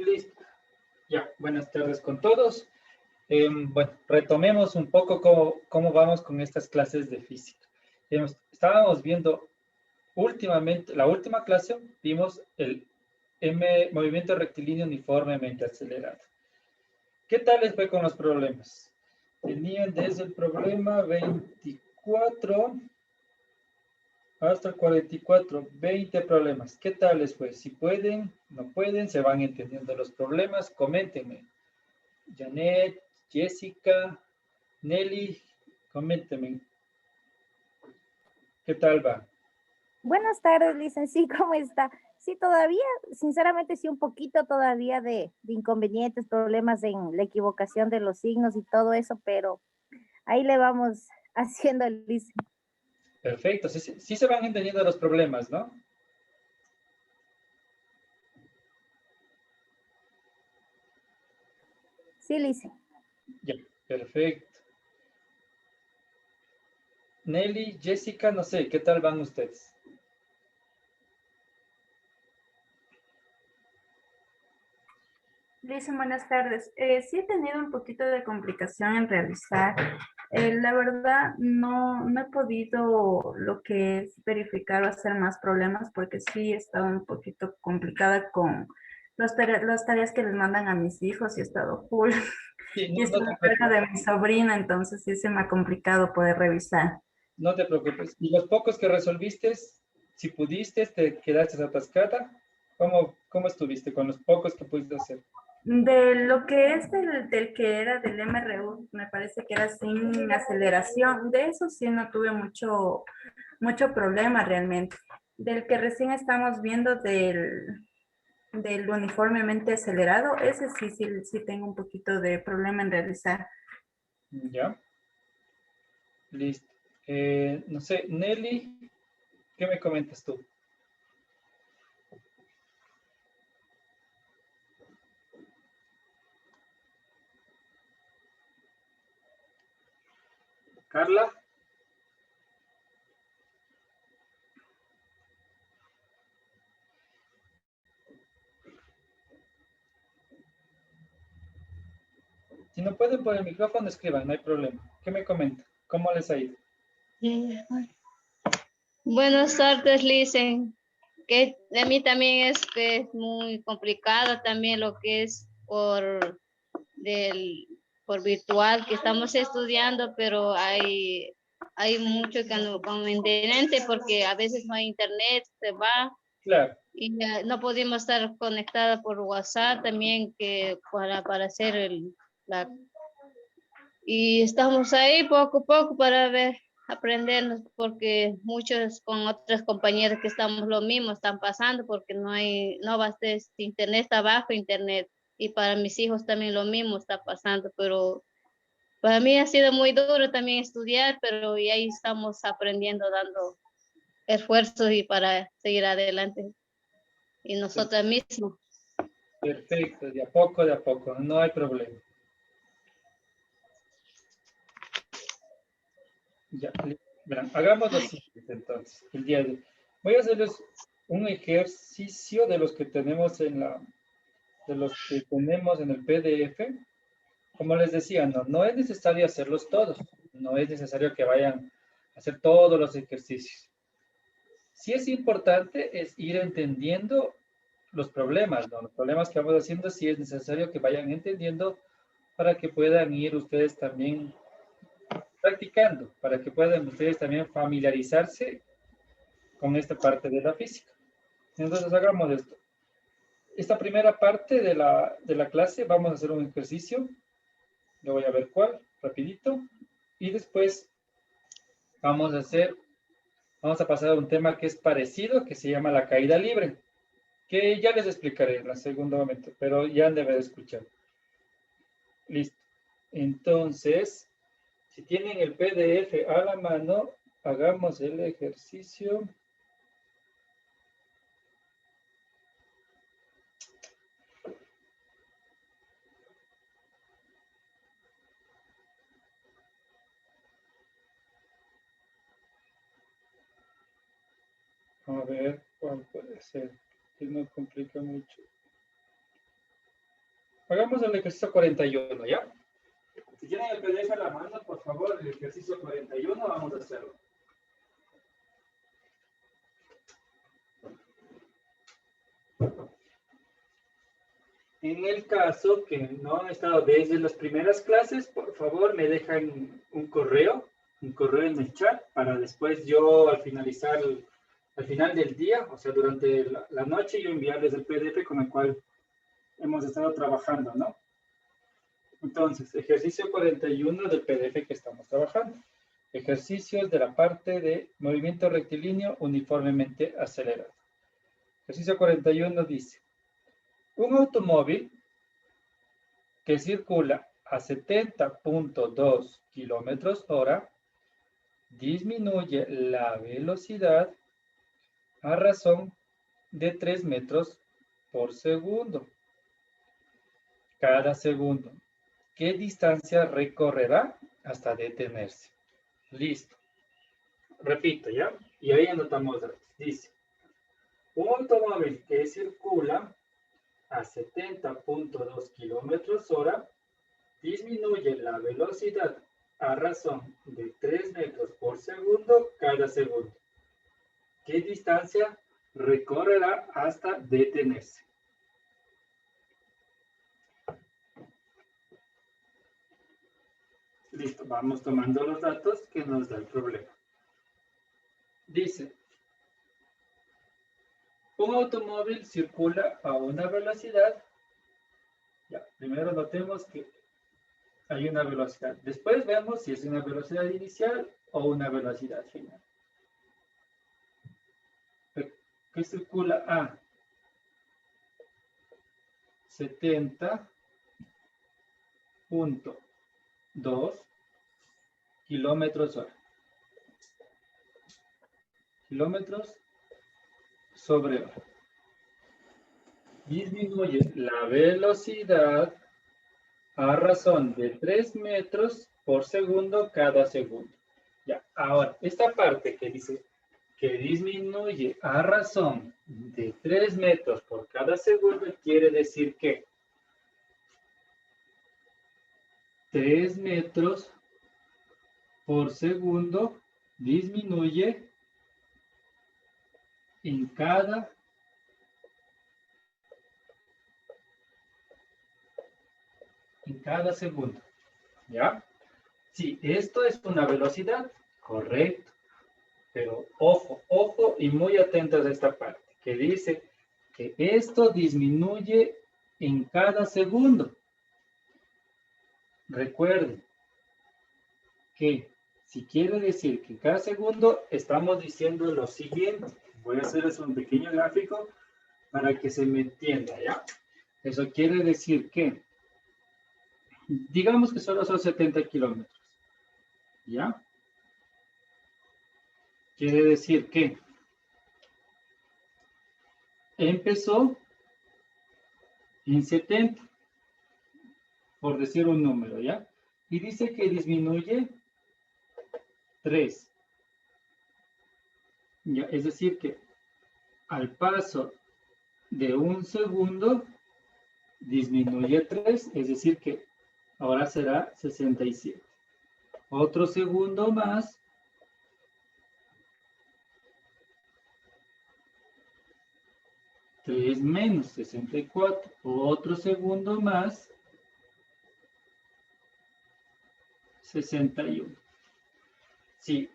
Listo. Ya, buenas tardes con todos. Bueno, retomemos un poco cómo vamos con estas clases de física. Estábamos viendo últimamente, la última clase, vimos el movimiento rectilíneo uniformemente acelerado. ¿Qué tal les fue con los problemas? Tenían desde el problema 24 hasta el 44, 20 problemas. ¿Qué tal les fue? Si pueden, no pueden, se van entendiendo los problemas, coméntenme. Janet, Jessica, Nelly, coméntenme. ¿Qué tal va? Buenas tardes, Licen. Sí, ¿cómo está? Sí, todavía, sinceramente, sí, un poquito todavía de inconvenientes, problemas en la equivocación de los signos y todo eso, pero ahí le vamos haciendo, Licen. Perfecto, sí se van entendiendo los problemas, ¿no? Sí, Licen. Ya, perfecto. Nelly, Jessica, no sé, ¿qué tal van ustedes? Lisa, buenas tardes. Sí he tenido un poquito de complicación en realizar. La verdad, no he podido lo que es verificar o hacer más problemas porque sí he estado un poquito complicada con las tareas que les mandan a mis hijos y he estado full. Sí, Y no estoy te cerca preocupes. de mi sobrina, entonces sí se me ha complicado poder revisar. No te preocupes. ¿Y los pocos que resolviste, si pudiste, te quedaste atascada? ¿Cómo estuviste con los pocos que pudiste hacer? De lo que es del que era del MRU, me parece que era sin aceleración. De eso sí no tuve mucho problema realmente. Del que recién estamos viendo del uniformemente acelerado, ese sí tengo un poquito de problema en realizar. Ya, listo. No sé, Nelly, ¿qué me comentas tú? Carla. Si no pueden por el micrófono, escriban, no hay problema. ¿Qué me comentan? ¿Cómo les ha ido? Buenas tardes, Licen. Que de mí también es que es muy complicado también lo que es por virtual que estamos estudiando, pero hay mucho que no inconveniente porque a veces no hay internet, se va Claro. y no podemos estar conectados por WhatsApp también que para hacer y estamos ahí poco a poco para ver, aprendernos, porque muchos con otras compañeras que estamos lo mismo están pasando porque no va a ser, internet está bajo internet y para mis hijos también lo mismo está pasando, pero para mí ha sido muy duro también estudiar, pero y ahí estamos aprendiendo, dando esfuerzos y para seguir adelante y nosotras mismas. Perfecto, de a poco, no hay problema. Ya, verán, hagamos lo siguiente entonces, el día de hoy. Voy a hacerles un ejercicio de los que tenemos en el PDF. Como les decía, no es necesario hacerlos todos, no es necesario que vayan a hacer todos los ejercicios. Sí es importante es ir entendiendo los problemas, ¿no? Los problemas que vamos haciendo, sí es necesario que vayan entendiendo para que puedan ir ustedes también practicando, para que puedan ustedes también familiarizarse con esta parte de la física. Entonces hagamos esto. Esta primera parte de la clase vamos a hacer un ejercicio. Yo voy a ver cuál, rapidito. Y después vamos a pasar a un tema que es parecido, que se llama la caída libre, que ya les explicaré en el segundo momento, pero ya han de haber escuchado. Listo. Entonces, si tienen el PDF a la mano, hagamos el ejercicio. A ver, ¿cuál puede ser? Que no complica mucho. Hagamos el ejercicio 41, ¿ya? Si tienen el PDF a la mano, por favor, el ejercicio 41, vamos a hacerlo. En el caso que no han estado desde las primeras clases, por favor, me dejan un correo en el chat, para después yo al finalizar, al final del día, o sea, durante la noche, yo enviarles el PDF con el cual hemos estado trabajando, ¿no? Entonces, ejercicio 41 del PDF que estamos trabajando. Ejercicios de la parte de movimiento rectilíneo uniformemente acelerado. Ejercicio 41 dice: un automóvil que circula a 70.2 kilómetros hora disminuye la velocidad a razón de 3 metros por segundo cada segundo. ¿Qué distancia recorrerá hasta detenerse? Listo. Repito, ¿ya? Y ahí anotamos datos. Dice: un automóvil que circula a 70.2 kilómetros hora disminuye la velocidad a razón de 3 metros por segundo cada segundo. ¿Qué distancia recorrerá hasta detenerse? Listo, vamos tomando los datos que nos da el problema. Dice: un automóvil circula a una velocidad. Ya, primero notemos que hay una velocidad. Después vemos si es una velocidad inicial o una velocidad final. Que circula a 70.2 kilómetros hora. Kilómetros sobre hora. Disminuye la velocidad a razón de 3 metros por segundo cada segundo. Ya, ahora, esta parte que dice que disminuye a razón de 3 metros por cada segundo, quiere decir que 3 metros por segundo disminuye en cada segundo. ¿Ya? Sí, esto es una velocidad, correcto. Pero ojo, ojo y muy atentos a esta parte, que dice que esto disminuye en cada segundo. Recuerden que si quiere decir que en cada segundo, estamos diciendo lo siguiente. Voy a hacerles un pequeño gráfico para que se me entienda, ¿ya? Eso quiere decir que, digamos que solo son 70 kilómetros, ¿ya? Quiere decir que empezó en 70, por decir un número, ¿ya? Y dice que disminuye 3. ¿Ya? Es decir que al paso de un segundo disminuye 3, es decir que ahora será 67. Otro segundo más. Menos 64, otro segundo más, 61. Sí,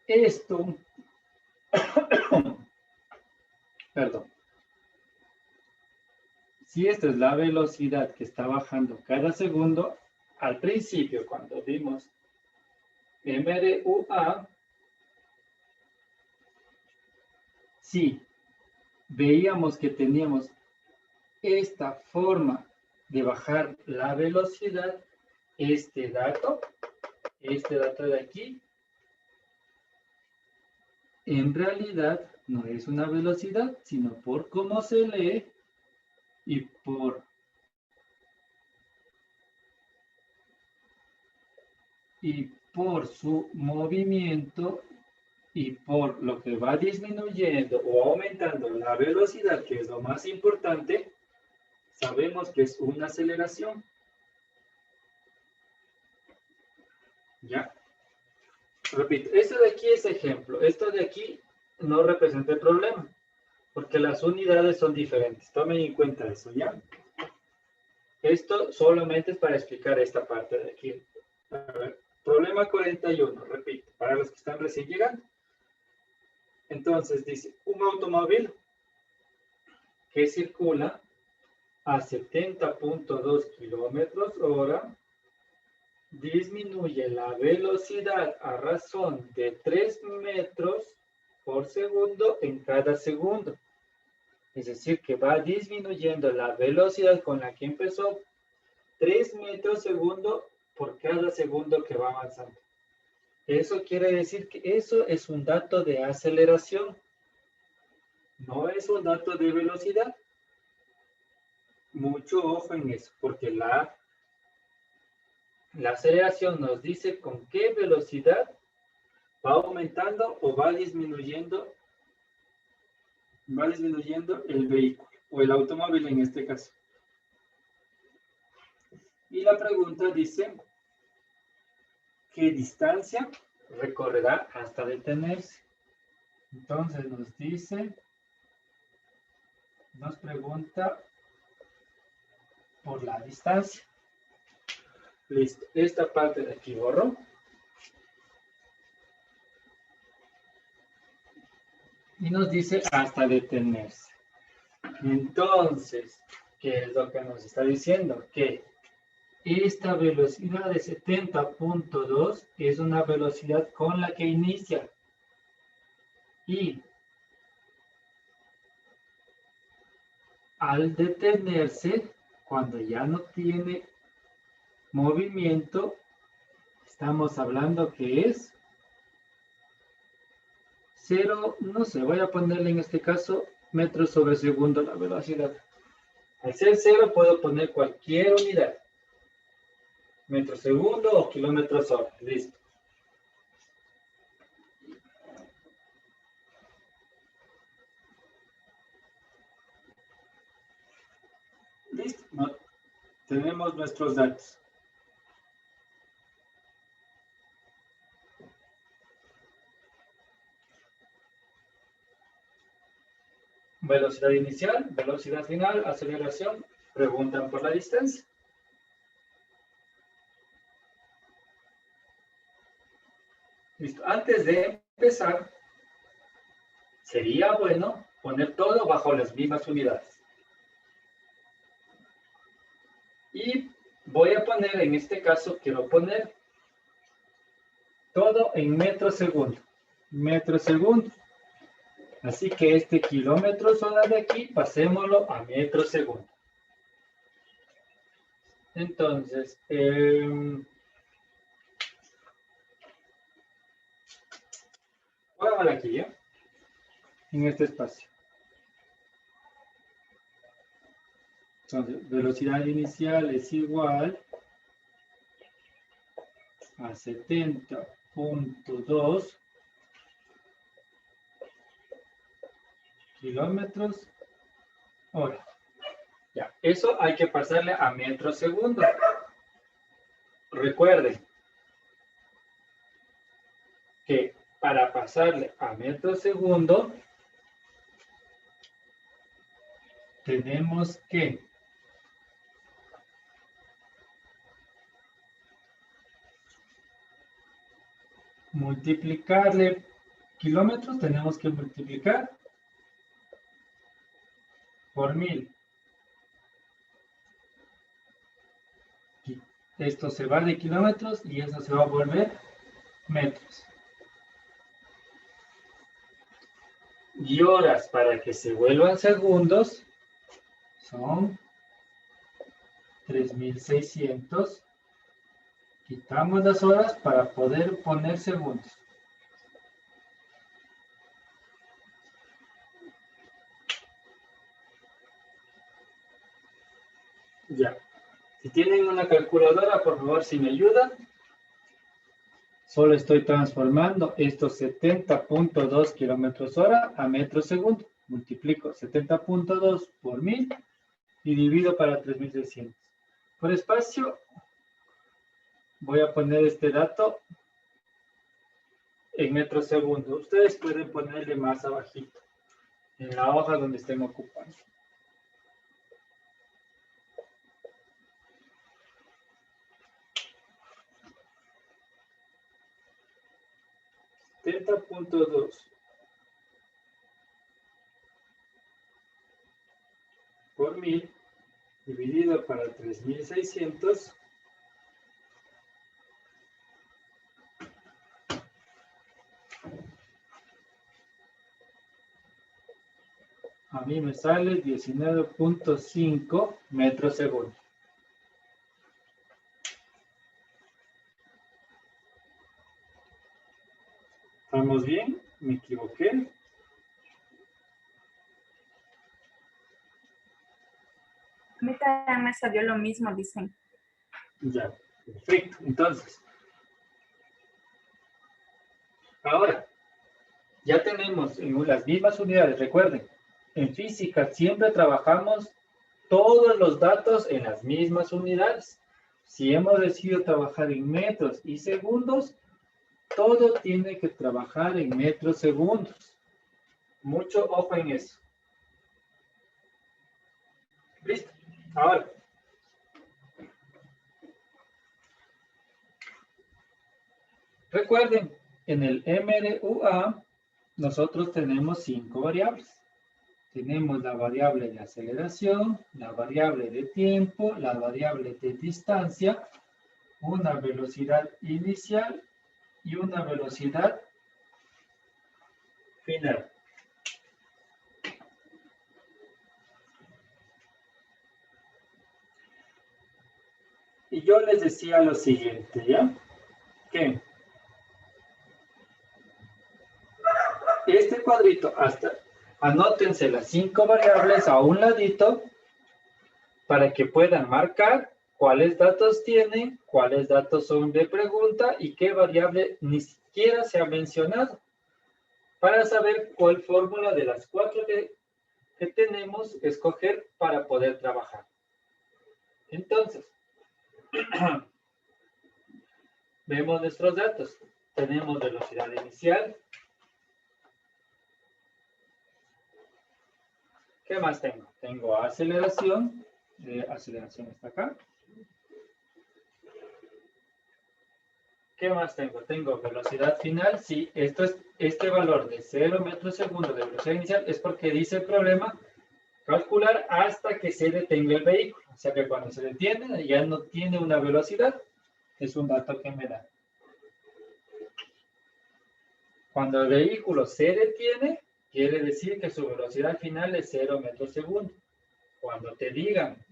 esto, perdón, si esta es la velocidad que está bajando cada segundo, al principio cuando vimos MRUA, sí, veíamos que teníamos esta forma de bajar la velocidad, este dato de aquí, en realidad no es una velocidad, sino por cómo se lee y por su movimiento y por lo que va disminuyendo o aumentando la velocidad, que es lo más importante, sabemos que es una aceleración. ¿Ya? Repito, esto de aquí es ejemplo. Esto de aquí no representa el problema, porque las unidades son diferentes. Tomen en cuenta eso, ¿ya? Esto solamente es para explicar esta parte de aquí. A ver, problema 41, repito, para los que están recién llegando. Entonces dice, un automóvil que circula a 70.2 kilómetros hora disminuye la velocidad a razón de 3 metros por segundo en cada segundo. Es decir, que va disminuyendo la velocidad con la que empezó 3 metros segundo por cada segundo que va avanzando. Eso quiere decir que eso es un dato de aceleración. No es un dato de velocidad. Mucho ojo en eso, porque la aceleración nos dice con qué velocidad va aumentando o va disminuyendo el vehículo o el automóvil en este caso. Y la pregunta dice, ¿qué distancia recorrerá hasta detenerse? Entonces nos pregunta por la distancia. Listo, esta parte de aquí borro. Y nos dice hasta detenerse. Entonces, ¿qué es lo que nos está diciendo? Que esta velocidad de 70.2 es una velocidad con la que inicia. Y al detenerse, cuando ya no tiene movimiento, estamos hablando que es 0, no sé, voy a ponerle en este caso metros sobre segundo la velocidad. Al ser 0 puedo poner cualquier unidad. Metro segundo o kilómetros hora. Listo. Listo. No, tenemos nuestros datos. Velocidad inicial, velocidad final, aceleración. Preguntan por la distancia. Listo. Antes de empezar, sería bueno poner todo bajo las mismas unidades. Y voy a poner, en este caso, quiero poner todo en metros segundo. Metros segundo. Así que este kilómetros hora de aquí, pasémoslo a metros segundo. Entonces, pongámoslo aquí, ¿ya? En este espacio. Entonces, velocidad inicial es igual a 70.2 kilómetros hora. Ya, eso hay que pasarle a metros segundo. Recuerden que para pasarle a metros segundo tenemos que multiplicarle kilómetros, tenemos que multiplicar por 1000. Esto se va de kilómetros y eso se va a volver metros. Y horas para que se vuelvan segundos son 3600. Quitamos las horas para poder poner segundos. Ya. Si tienen una calculadora, por favor, si me ayudan. Solo estoy transformando estos 70.2 kilómetros hora a metros segundo. Multiplico 70.2 por 1000 y divido para 3600. Por espacio, voy a poner este dato en metros segundos. Ustedes pueden ponerle más abajito, en la hoja donde estén ocupando. $70.2 por 1000 dividido para 3600 a mí me sale 19.5 metros segundo. ¿Estamos bien? ¿Me equivoqué? A mí también me salió lo mismo, dicen. Ya, perfecto. Entonces, ahora, ya tenemos en las mismas unidades. Recuerden, en física siempre trabajamos todos los datos en las mismas unidades. Si hemos decidido trabajar en metros y segundos, todo tiene que trabajar en metros segundos. Mucho ojo en eso. ¿Listo? Ahora. Recuerden, en el MRUA, nosotros tenemos 5 variables. Tenemos la variable de aceleración, la variable de tiempo, la variable de distancia, una velocidad inicial y una velocidad final. Y yo les decía lo siguiente, ¿ya? Que este cuadrito, anótense las 5 variables a un ladito para que puedan marcar cuáles datos tienen, cuáles datos son de pregunta y qué variable ni siquiera se ha mencionado, para saber cuál fórmula de las 4 que tenemos escoger para poder trabajar. Entonces, vemos nuestros datos. Tenemos velocidad inicial. ¿Qué más tengo? Tengo aceleración. Aceleración está acá. ¿Qué más tengo? Tengo velocidad final. Sí, este valor de 0 metros segundo de velocidad inicial es porque dice el problema calcular hasta que se detenga el vehículo. O sea que cuando se detiene ya no tiene una velocidad. Es un dato que me da. Cuando el vehículo se detiene, quiere decir que su velocidad final es 0 metros segundo. Cuando te digan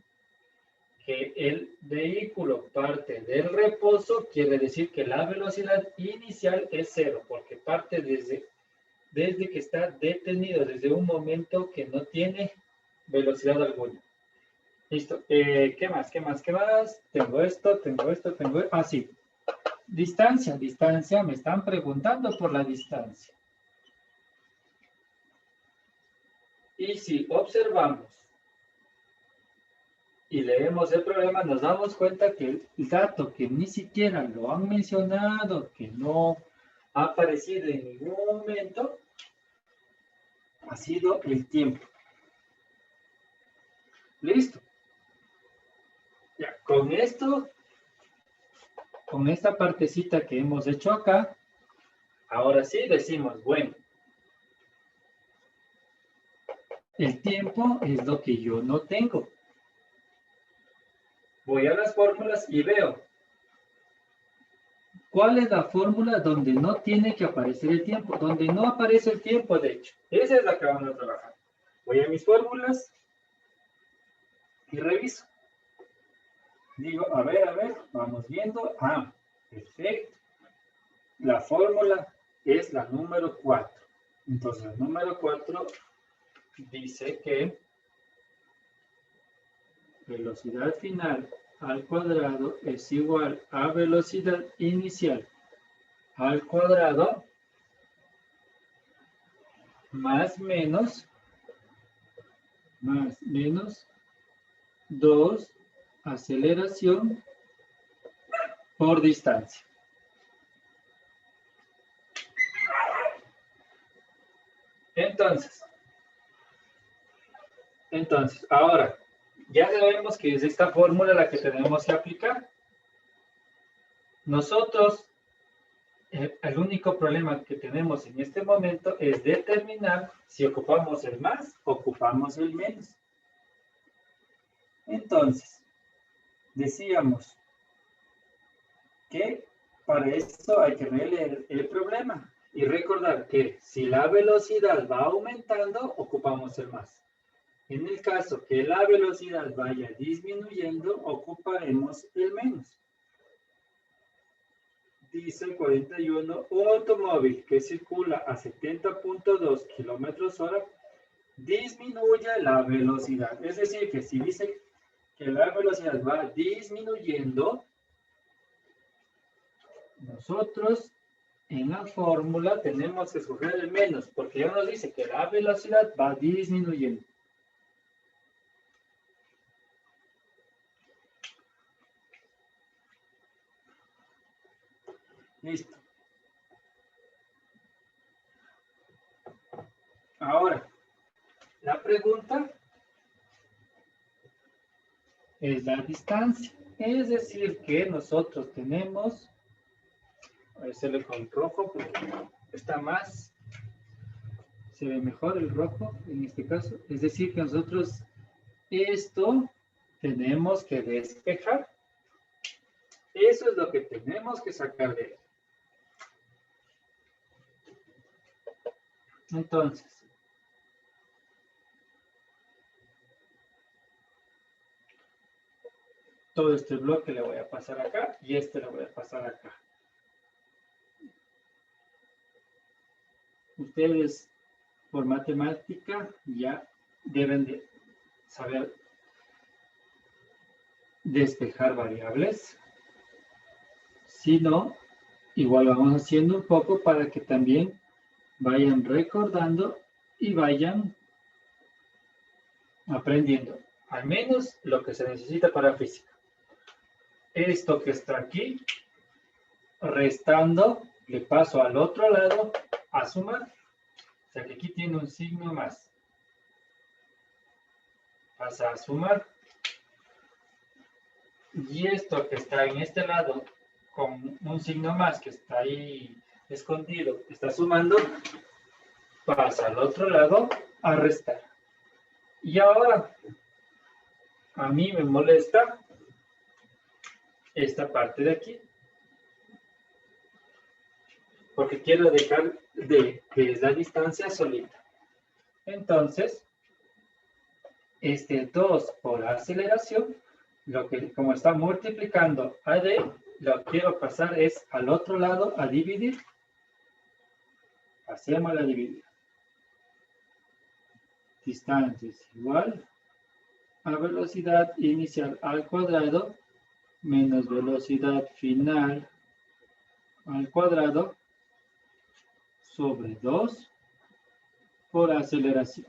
que el vehículo parte del reposo, quiere decir que la velocidad inicial es 0, porque parte desde que está detenido, desde un momento que no tiene velocidad alguna. Listo. ¿Qué más? ¿Qué más? ¿Qué más? Tengo esto. Ah, sí. Distancia. Me están preguntando por la distancia. Y si observamos y leemos el problema, nos damos cuenta que el dato que ni siquiera lo han mencionado, que no ha aparecido en ningún momento, ha sido el tiempo. Listo. Ya, con esto, con esta partecita que hemos hecho acá, ahora sí decimos, bueno, el tiempo es lo que yo no tengo. Voy a las fórmulas y veo cuál es la fórmula donde no tiene que aparecer el tiempo, donde no aparece el tiempo, de hecho. Esa es la que vamos a trabajar. Voy a mis fórmulas y reviso. Digo, a ver, vamos viendo. Ah, perfecto. La fórmula es la número 4. Entonces, el número 4 dice que velocidad final al cuadrado es igual a velocidad inicial al cuadrado más menos 2 aceleración por distancia. Entonces, ahora, ya sabemos que es esta fórmula la que tenemos que aplicar. Nosotros, el único problema que tenemos en este momento es determinar si ocupamos el más o ocupamos el menos. Entonces, decíamos que para esto hay que releer el problema y recordar que si la velocidad va aumentando, ocupamos el más. En el caso que la velocidad vaya disminuyendo, ocuparemos el menos. Dice el 41, un automóvil que circula a 70.2 kilómetros hora disminuye la velocidad. Es decir, que si dice que la velocidad va disminuyendo, nosotros en la fórmula tenemos que escoger el menos, porque ya nos dice que la velocidad va disminuyendo. Listo. Ahora, la pregunta es la distancia. Es decir, que nosotros tenemos, a ver, se le con rojo porque está más, se ve mejor el rojo en este caso. Es decir, que nosotros esto tenemos que despejar. Eso es lo que tenemos que sacar de él. Entonces, todo este bloque le voy a pasar acá y este le voy a pasar acá. Ustedes, por matemática, ya deben de saber despejar variables. Si no, igual vamos haciendo un poco para que también vayan recordando y vayan aprendiendo, al menos lo que se necesita para física. Esto que está aquí, restando, le paso al otro lado a sumar. O sea que aquí tiene un signo más. Pasa a sumar. Y esto que está en este lado, con un signo más que está ahí escondido, está sumando, pasa al otro lado a restar. Y ahora, a mí me molesta esta parte de aquí, porque quiero dejar de que es la distancia solita. Entonces, este 2 por aceleración, lo que como está multiplicando a d, lo que quiero pasar es al otro lado a dividir. Hacemos la dividida. Distancia es igual a velocidad inicial al cuadrado menos velocidad final al cuadrado sobre 2 por aceleración.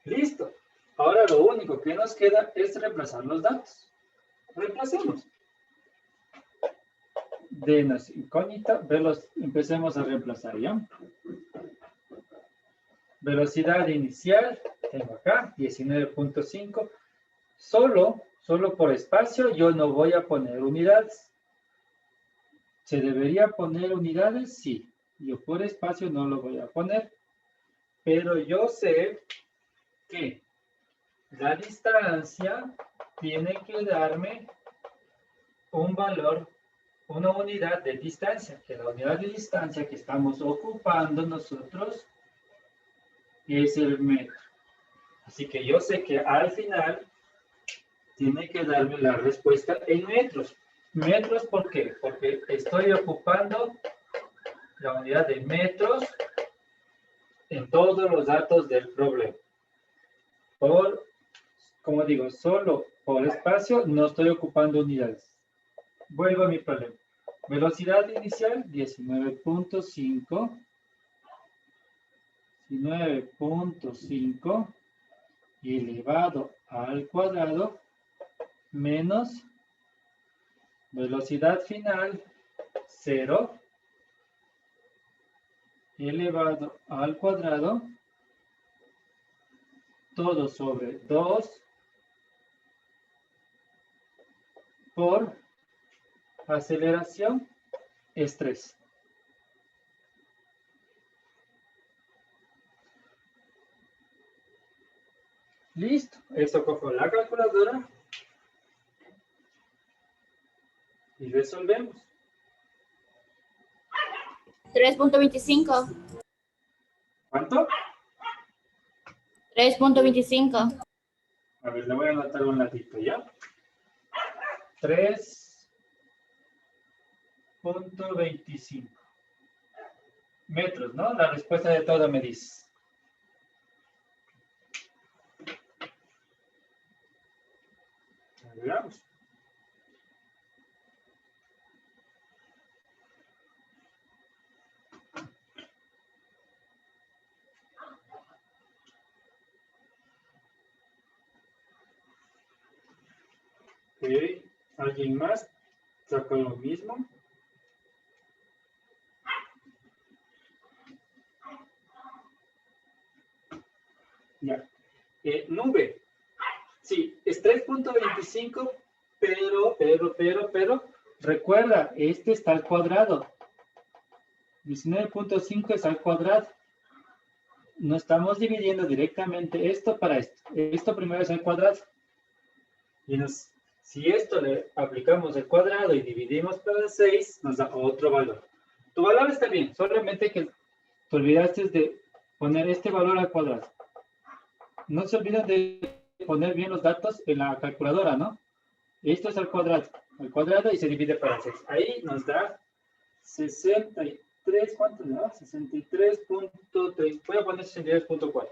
Listo. Ahora lo único que nos queda es reemplazar los datos. Reemplacemos. Denos incógnita, empecemos a reemplazar, ¿ya? Velocidad inicial, tengo acá, 19.5. Solo por espacio yo no voy a poner unidades. ¿Se debería poner unidades? Sí. Yo por espacio no lo voy a poner. Pero yo sé que la distancia tiene que darme un valor, una unidad de distancia, que la unidad de distancia que estamos ocupando nosotros es el metro. Así que yo sé que al final tiene que darme la respuesta en metros. ¿Metros por qué? Porque estoy ocupando la unidad de metros en todos los datos del problema. Como digo, solo por espacio no estoy ocupando unidades. Vuelvo a mi problema. Velocidad inicial, 19.5. 19.5 elevado al cuadrado menos velocidad final 0 elevado al cuadrado todo sobre 2 por aceleración es 3. Listo, eso cojo la calculadora y resolvemos. 3.25. ¿Cuánto? 3.25. A ver, le voy a anotar un ladito, ¿ya? 3.25 metros, ¿no? La respuesta de todo me dice. Veamos. Ok, ¿alguien más sacó lo mismo? Ya. Nube. Sí, es 3.25, pero, recuerda, este está al cuadrado. 19.5 es al cuadrado. No estamos dividiendo directamente esto para esto. Esto primero es al cuadrado. Y si esto le aplicamos el cuadrado y dividimos para 6, nos da otro valor. Tu valor está bien, solamente que te olvidaste de poner este valor al cuadrado. No se olviden de poner bien los datos en la calculadora, ¿no? Esto es al cuadrado y se divide para 6. Ahí nos da 63, ¿cuánto le da? 63.3, voy a poner 63.4.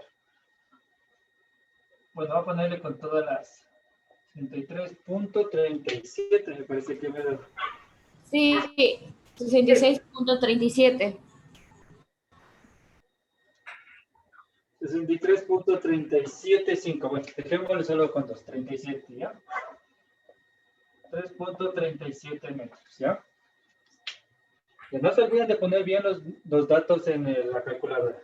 Bueno, voy a ponerle con todas las 63.37, me parece que me da. Sí, 66.37. 63.375, bueno, dejémosle solo con 2, 37, ¿ya? 3.37 metros, ¿ya? Y no se olviden de poner bien los datos en la calculadora.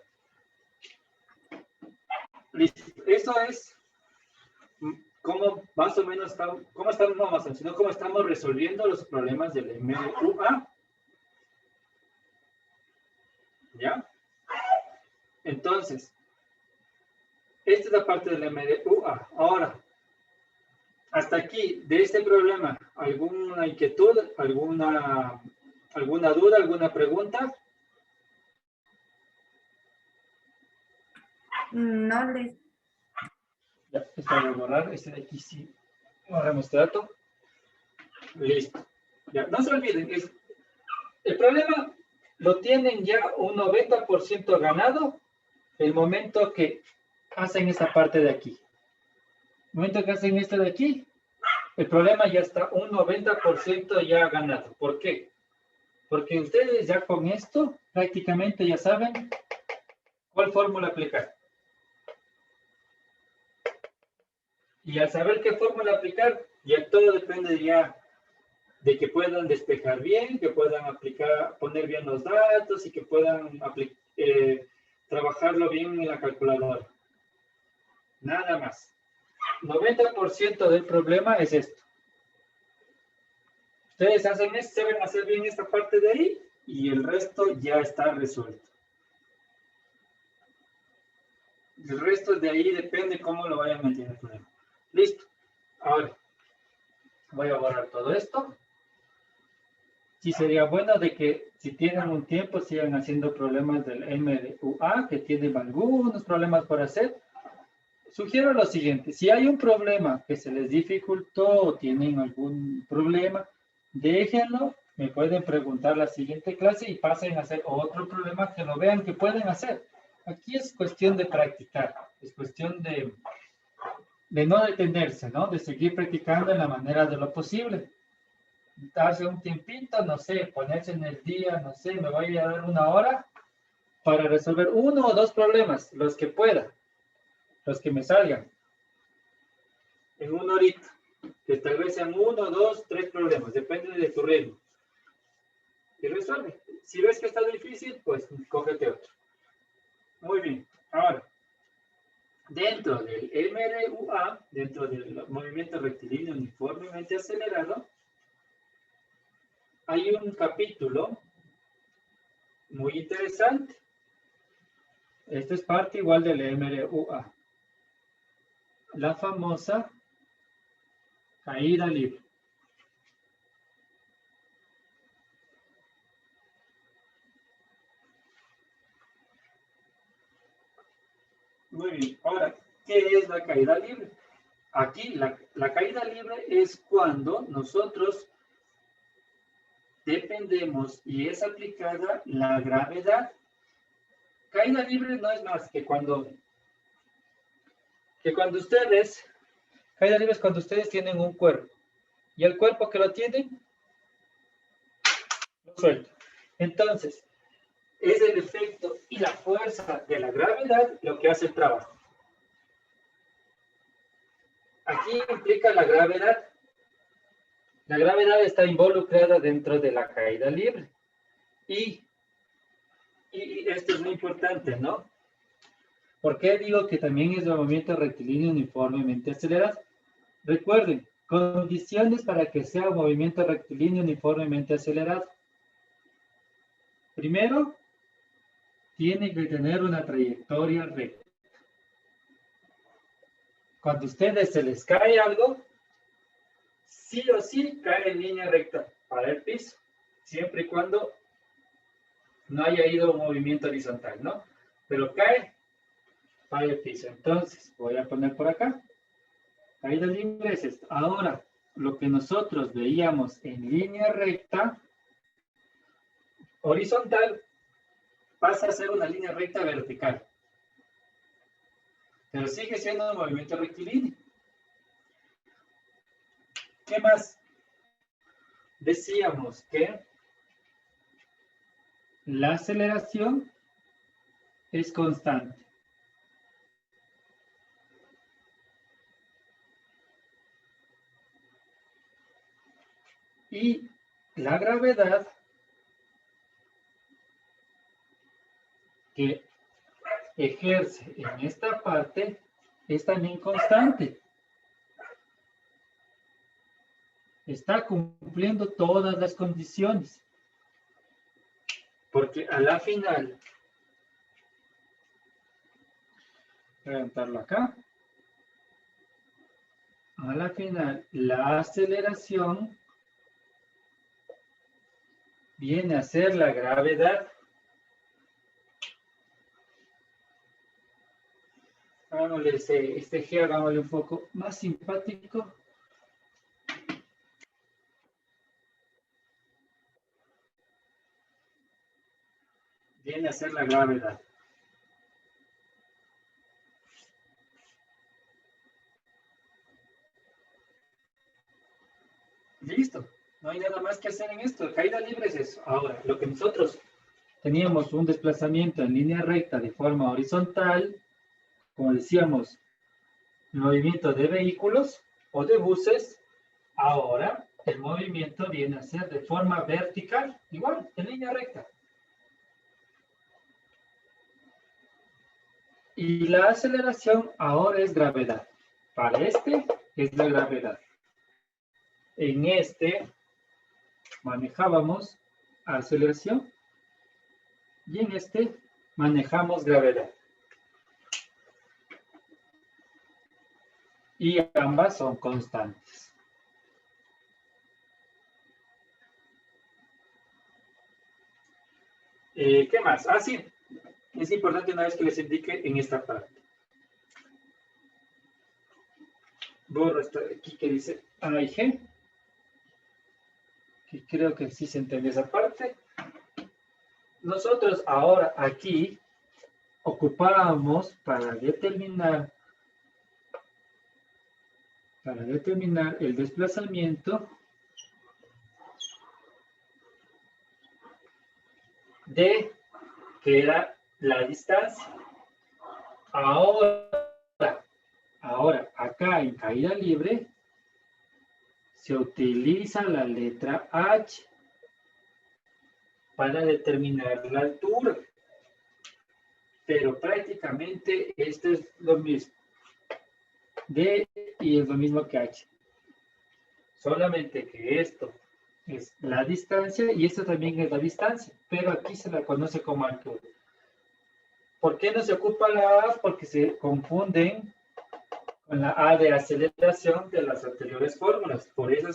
Listo, eso es cómo más o menos estamos, cómo estamos, no más, sino cómo estamos resolviendo los problemas del MDUA. ¿Ya? Entonces, esta es la parte del MDUA. Ahora, hasta aquí, de este problema, ¿alguna inquietud, alguna duda, alguna pregunta? No, Liz. Ya, esto voy a borrar, este de aquí sí. Borramos este dato. Listo. Ya, no se olviden, el problema lo tienen ya un 90% ganado el momento que hacen esta parte de aquí. El momento que hacen esto de aquí, el problema ya está un 90% ya ganado. ¿Por qué? Porque ustedes ya con esto prácticamente ya saben cuál fórmula aplicar. Y al saber qué fórmula aplicar, ya todo depende ya de que puedan despejar bien, que puedan poner bien los datos y que puedan trabajarlo bien en la calculadora. Nada más. 90% del problema es esto. Ustedes hacen esto, saben hacer bien esta parte de ahí y el resto ya está resuelto. El resto de ahí depende cómo lo vayan metiendo el problema. Listo. Ahora, voy a borrar todo esto. Sí sería bueno de que si tienen un tiempo sigan haciendo problemas del MDUA, que tienen algunos problemas por hacer. Sugiero lo siguiente, si hay un problema que se les dificultó o tienen algún problema, déjenlo, me pueden preguntar la siguiente clase y pasen a hacer otro problema que lo vean que pueden hacer. Aquí es cuestión de practicar, es cuestión de no detenerse, ¿no? De seguir practicando en la manera de lo posible. Darse un tiempito, no sé, ponerse en el día, no sé, me voy a dar una hora para resolver uno o dos problemas, los que pueda, los que me salgan. en una horita, que tal vez sean 1, 2, 3 problemas, depende de tu ritmo. Y resuelve. Si ves que está difícil, pues cógete otro. Muy bien. Ahora, dentro del MRUA, dentro del movimiento rectilíneo uniformemente acelerado, hay un capítulo muy interesante. Esto es parte igual del MRUA. La famosa caída libre. Muy bien. Ahora, ¿qué es la caída libre? Aquí, la caída libre es cuando nosotros dependemos y es aplicada la gravedad. Caída libre no es más que cuando ustedes, caída libre es cuando ustedes tienen un cuerpo y el cuerpo que lo tienen, lo suelta. Entonces, es el efecto y la fuerza de la gravedad lo que hace el trabajo. Aquí implica la gravedad. La gravedad está involucrada dentro de la caída libre. Y esto es muy importante, ¿no? ¿Por qué digo que también es el movimiento rectilíneo uniformemente acelerado? Recuerden, condiciones para que sea un movimiento rectilíneo uniformemente acelerado. Primero, tiene que tener una trayectoria recta. Cuando a ustedes se les cae algo, sí o sí cae en línea recta para el piso, siempre y cuando no haya ido un movimiento horizontal, ¿no? Pero cae para el piso. Entonces, voy a poner por acá. Caída libre es esto. Ahora, lo que nosotros veíamos en línea recta, horizontal, pasa a ser una línea recta vertical. Pero sigue siendo un movimiento rectilíneo. ¿Qué más? Decíamos que la aceleración es constante. Y la gravedad que ejerce en esta parte es también constante. Está cumpliendo todas las condiciones. Porque a la final, voy a levantarlo acá. A la final, la aceleración viene a ser la gravedad. Hagámosle este G, hagámosle un poco más simpático. Viene a ser la gravedad. Listo. No hay nada más que hacer en esto. Caída libre es eso. Ahora, lo que nosotros teníamos un desplazamiento en línea recta de forma horizontal, como decíamos, movimiento de vehículos o de buses, ahora el movimiento viene a ser de forma vertical, igual, en línea recta. Y la aceleración ahora es gravedad. Para este es la gravedad. En este manejábamos aceleración y en este manejamos gravedad. Y ambas son constantes. ¿Qué más? Ah, sí. Es importante una vez que les indique en esta parte. Borro esto de aquí que dice A y G. Que creo que sí se entiende esa parte. Nosotros ahora aquí ocupábamos para determinar el desplazamiento de que era la distancia. Ahora, Ahora, acá en caída libre, se utiliza la letra H para determinar la altura. Pero prácticamente esto es lo mismo. D y es lo mismo que H. Solamente que esto es la distancia y esto también es la distancia. Pero aquí se la conoce como altura. ¿Por qué no se ocupa la A? Porque se confunden con la A de aceleración de las anteriores fórmulas. Por eso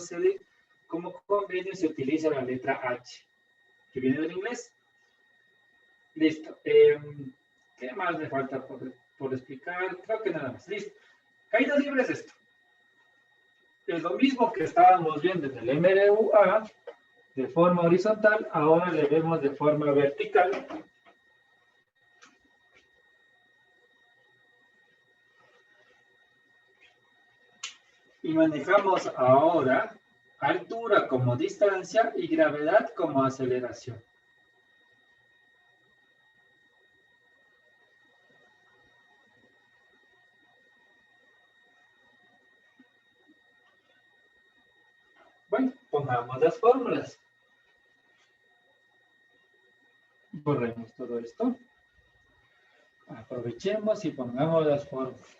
como convenio se utiliza la letra H, que viene del inglés. Listo. ¿Qué más me falta por explicar? Creo que nada más. Listo. Caída libre es esto. Es lo mismo que estábamos viendo en el MRUA de forma horizontal, ahora le vemos de forma vertical. Y manejamos ahora altura como distancia y gravedad como aceleración. Bueno, pongamos las fórmulas. Borremos todo esto. Aprovechemos y pongamos las fórmulas.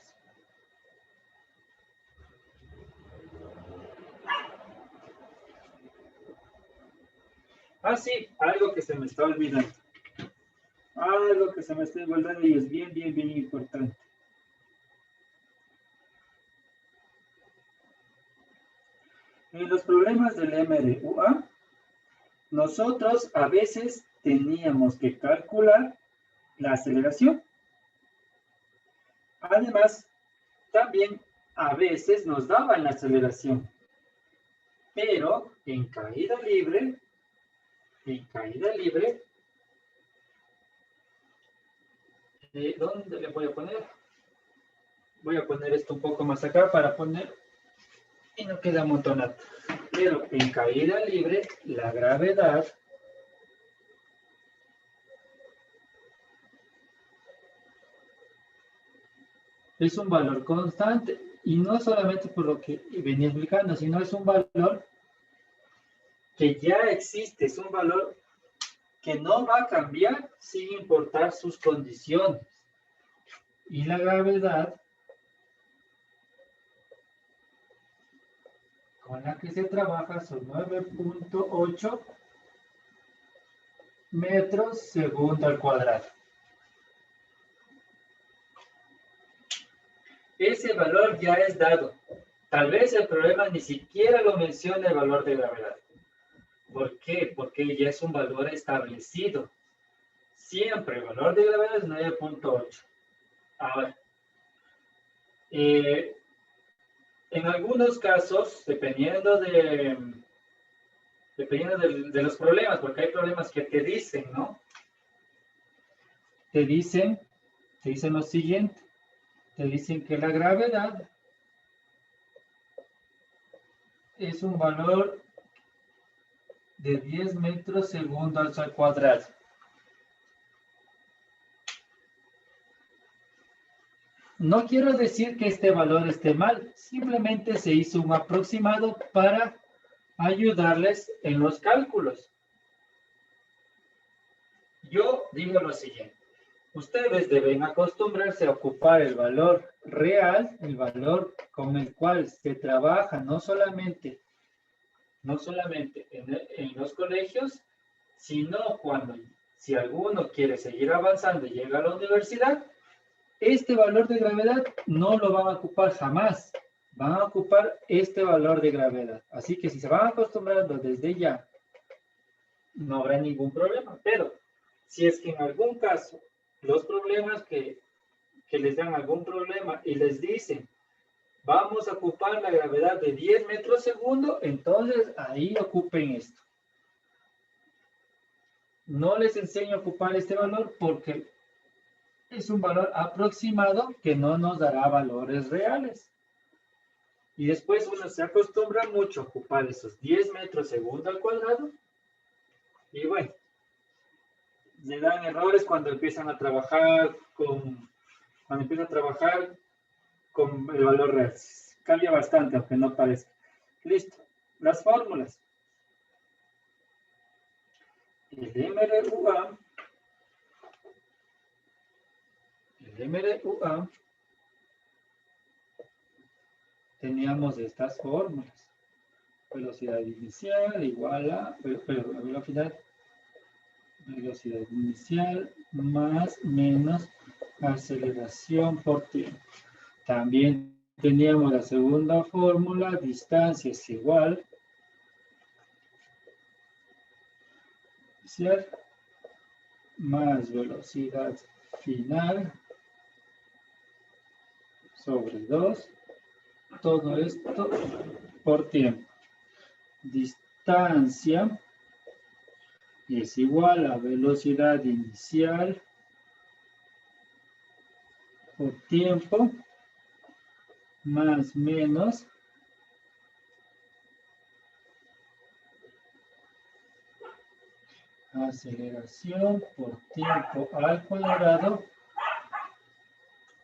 Ah, sí, algo que se me está olvidando. Algo que se me está olvidando y es bien, bien, bien importante. En los problemas del MRUA, nosotros a veces teníamos que calcular la aceleración. Además, también a veces nos daban la aceleración. Pero en caída libre, ¿dónde le voy a poner? Voy a poner esto un poco más acá para poner y no queda amontonado. Pero en caída libre, la gravedad es un valor constante. Y no solamente por lo que venía explicando, sino es un valor que ya existe, es un valor que no va a cambiar sin importar sus condiciones. Y la gravedad con la que se trabaja son 9.8 metros segundo al cuadrado. Ese valor ya es dado. Tal vez el problema ni siquiera lo menciona el valor de gravedad. ¿Por qué? Porque ya es un valor establecido. Siempre el valor de gravedad es 9.8. Ahora, en algunos casos, dependiendo de los problemas, porque hay problemas que te dicen, ¿no? Te dicen lo siguiente. Te dicen que la gravedad es un valor de 10 metros segundo al cuadrado. No quiero decir que este valor esté mal, simplemente se hizo un aproximado para ayudarles en los cálculos. Yo digo lo siguiente. Ustedes deben acostumbrarse a ocupar el valor real, el valor con el cual se trabaja no solamente en los colegios, sino si alguno quiere seguir avanzando y llega a la universidad, este valor de gravedad no lo van a ocupar jamás. Van a ocupar este valor de gravedad. Así que si se van acostumbrando desde ya, no habrá ningún problema. Pero si es que en algún caso los problemas que les dan algún problema y les dicen, vamos a ocupar la gravedad de 10 metros segundo, entonces ahí ocupen esto. No les enseño a ocupar este valor porque es un valor aproximado que no nos dará valores reales. Y después uno se acostumbra mucho a ocupar esos 10 metros segundo al cuadrado. Y bueno, le dan errores cuando empiezan a trabajar con el valor real. Cambia bastante, aunque no parezca. Listo. Las fórmulas. El MRUA, teníamos estas fórmulas. Velocidad inicial igual a, velocidad inicial más menos aceleración por tiempo. También teníamos la segunda fórmula, distancia es igual más velocidad final sobre 2, todo esto por tiempo. Distancia es igual a velocidad inicial por tiempo más menos aceleración por tiempo al cuadrado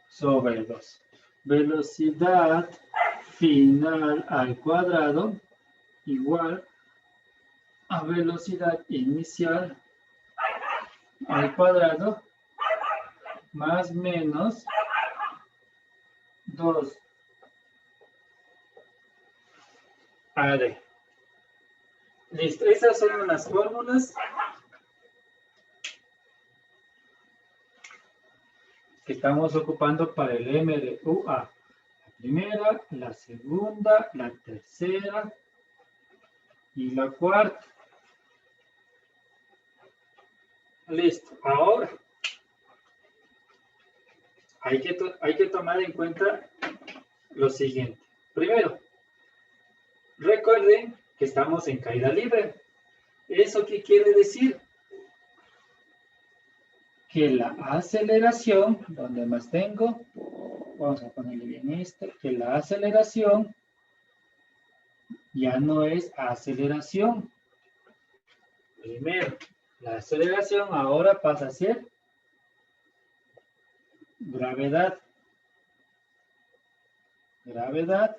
sobre 2. Velocidad final al cuadrado igual a velocidad inicial al cuadrado más menos 2 AD. Listo, esas son las fórmulas que estamos ocupando para el MRUA. La primera, la segunda, la tercera y la cuarta. Listo, ahora hay que tomar en cuenta lo siguiente. Primero, recuerden que estamos en caída libre. ¿Eso qué quiere decir? Que la aceleración, donde más tengo, vamos a ponerle bien esto, que la aceleración ya no es aceleración. Primero, la aceleración ahora pasa a ser gravedad. Gravedad.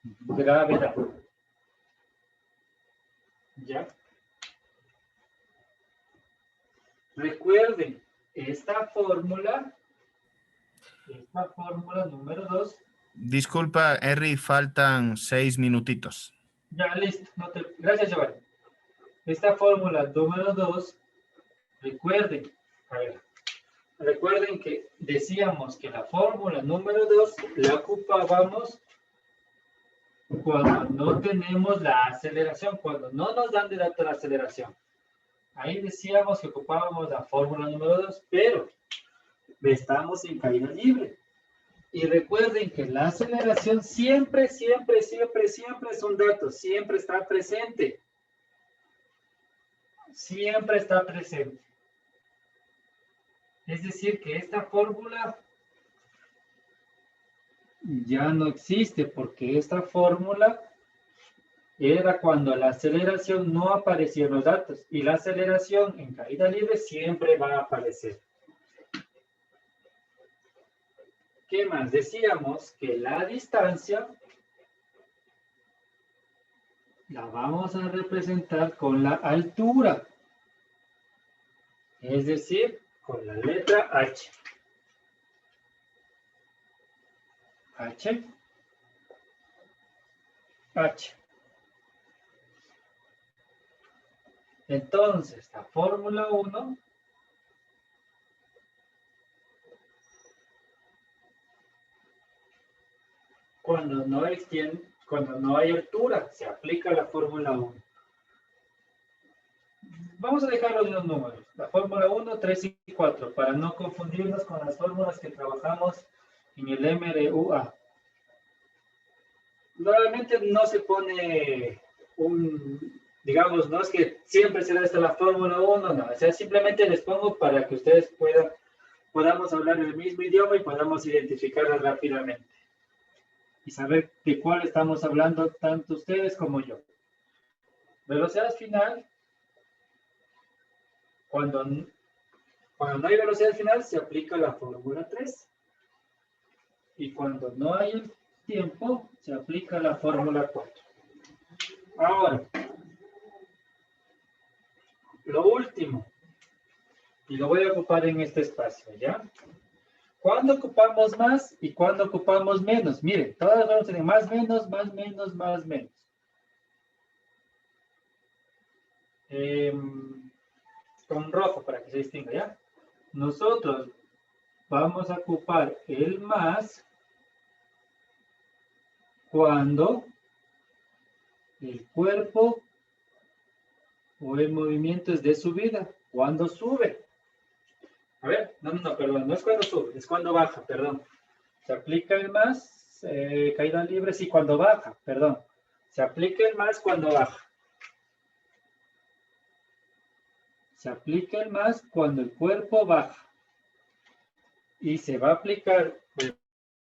Gravedad. ¿Ya? Recuerden, esta fórmula número 2. Disculpa, Henry, faltan 6 minutitos. Ya, listo. Gracias, Giovanni. Esta fórmula número 2, recuerden que decíamos que la fórmula número 2 la ocupábamos cuando no tenemos la aceleración, cuando no nos dan de dato la aceleración. Ahí decíamos que ocupábamos la fórmula número 2, pero estamos en caída libre. Y recuerden que la aceleración siempre es un dato, siempre está presente. Siempre está presente. Es decir, que esta fórmula ya no existe, porque esta fórmula era cuando la aceleración no aparecía en los datos, y la aceleración en caída libre siempre va a aparecer. ¿Qué más? Decíamos que la distancia la vamos a representar con la altura, es decir, con la letra H. H. Entonces, la fórmula 1 cuando no hay altura, se aplica la fórmula 1. Vamos a dejar los números. La fórmula 1, 3 y 4, para no confundirnos con las fórmulas que trabajamos en el MRUA. Normalmente no se pone digamos, no es que siempre será esta la fórmula 1, no. O sea, simplemente les pongo para que ustedes podamos hablar el mismo idioma y podamos identificarla rápidamente. Y saber de cuál estamos hablando tanto ustedes como yo. Velocidad final. Cuando no hay velocidad final, se aplica la fórmula 3. Y cuando no hay el tiempo, se aplica la fórmula 4. Ahora, lo último, y lo voy a ocupar en este espacio, ¿ya? ¿Cuándo ocupamos más y cuándo ocupamos menos? Miren, todas vamos a tener más, menos, más, menos, más, menos. Con rojo para que se distinga, ¿ya? Nosotros vamos a ocupar el más cuando el cuerpo o el movimiento es de subida, cuando sube. A ver, perdón, no es cuando sube, es cuando baja, perdón. Se aplica el más, caída libre, sí, cuando baja, perdón. Se aplica el más cuando baja. Se aplica el más cuando el cuerpo baja. Y se va a aplicar, voy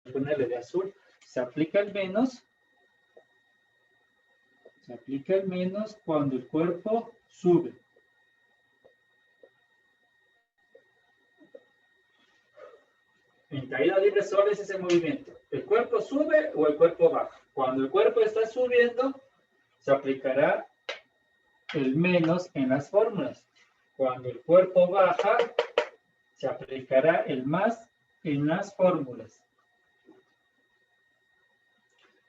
a ponerle de azul, se aplica el menos. Se aplica el menos cuando el cuerpo sube. En caída libre solo es ese movimiento. ¿El cuerpo sube o el cuerpo baja? Cuando el cuerpo está subiendo, se aplicará el menos en las fórmulas. Cuando el cuerpo baja, se aplicará el más en las fórmulas.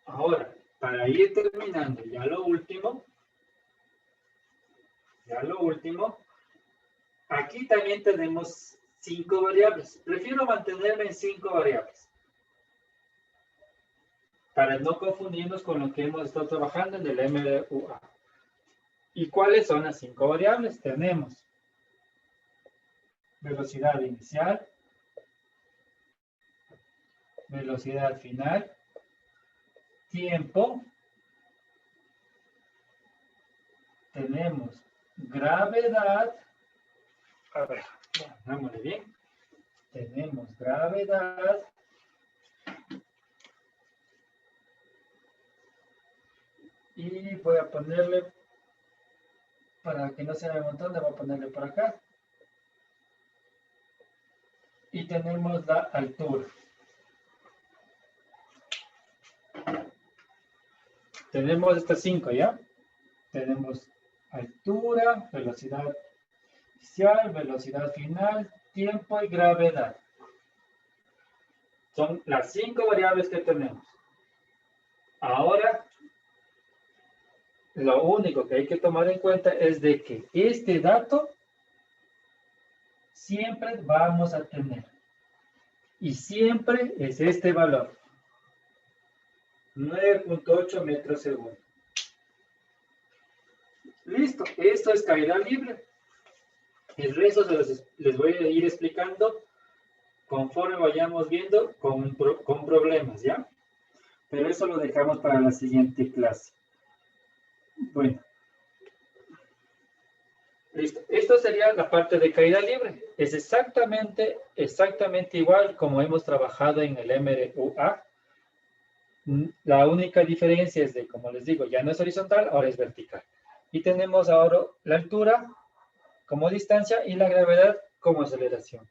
Ahora, para ir terminando, ya lo último, aquí también tenemos 5 variables. Prefiero mantenerme en 5 variables. Para no confundirnos con lo que hemos estado trabajando en el MRUA. ¿Y cuáles son las 5 variables? Tenemos velocidad inicial, velocidad final, tiempo, tenemos gravedad, a ver, hagámosle bien, tenemos gravedad, y voy a ponerle, para que no se vea un montón, le voy a ponerle por acá. Y tenemos la altura. Tenemos estas 5, ¿ya? Tenemos altura, velocidad inicial, velocidad final, tiempo y gravedad. Son las 5 variables que tenemos. Ahora, lo único que hay que tomar en cuenta es de que este dato siempre vamos a tener. Y siempre es este valor. 9.8 metros segundo. Listo, esto es caída libre. El resto les voy a ir explicando conforme vayamos viendo con problemas, ¿ya? Pero eso lo dejamos para la siguiente clase. Bueno. Listo. Esto sería la parte de caída libre. Es exactamente igual como hemos trabajado en el MRUA. La única diferencia es de, como les digo, ya no es horizontal, ahora es vertical. Y tenemos ahora la altura como distancia y la gravedad como aceleración.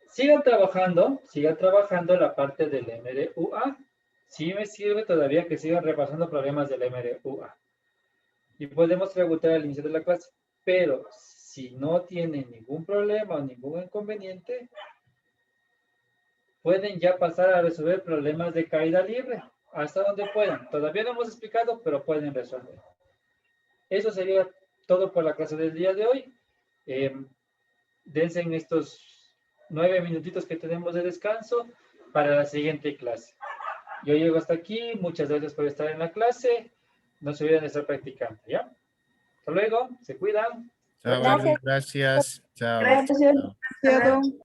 Sigan trabajando la parte del MRUA. Sí me sirve todavía que sigan repasando problemas del MRUA. Y podemos preguntar al inicio de la clase. Pero si no tienen ningún problema o ningún inconveniente, pueden ya pasar a resolver problemas de caída libre, hasta donde puedan. Todavía no hemos explicado, pero pueden resolver. Eso sería todo por la clase del día de hoy. Dense en estos 9 minutitos que tenemos de descanso para la siguiente clase. Yo llego hasta aquí. Muchas gracias por estar en la clase. No se olviden de estar practicando, ¿ya? Hasta luego. Se cuidan. Chao, Gracias. gracias. Chao. Gracias. Chao. Gracias.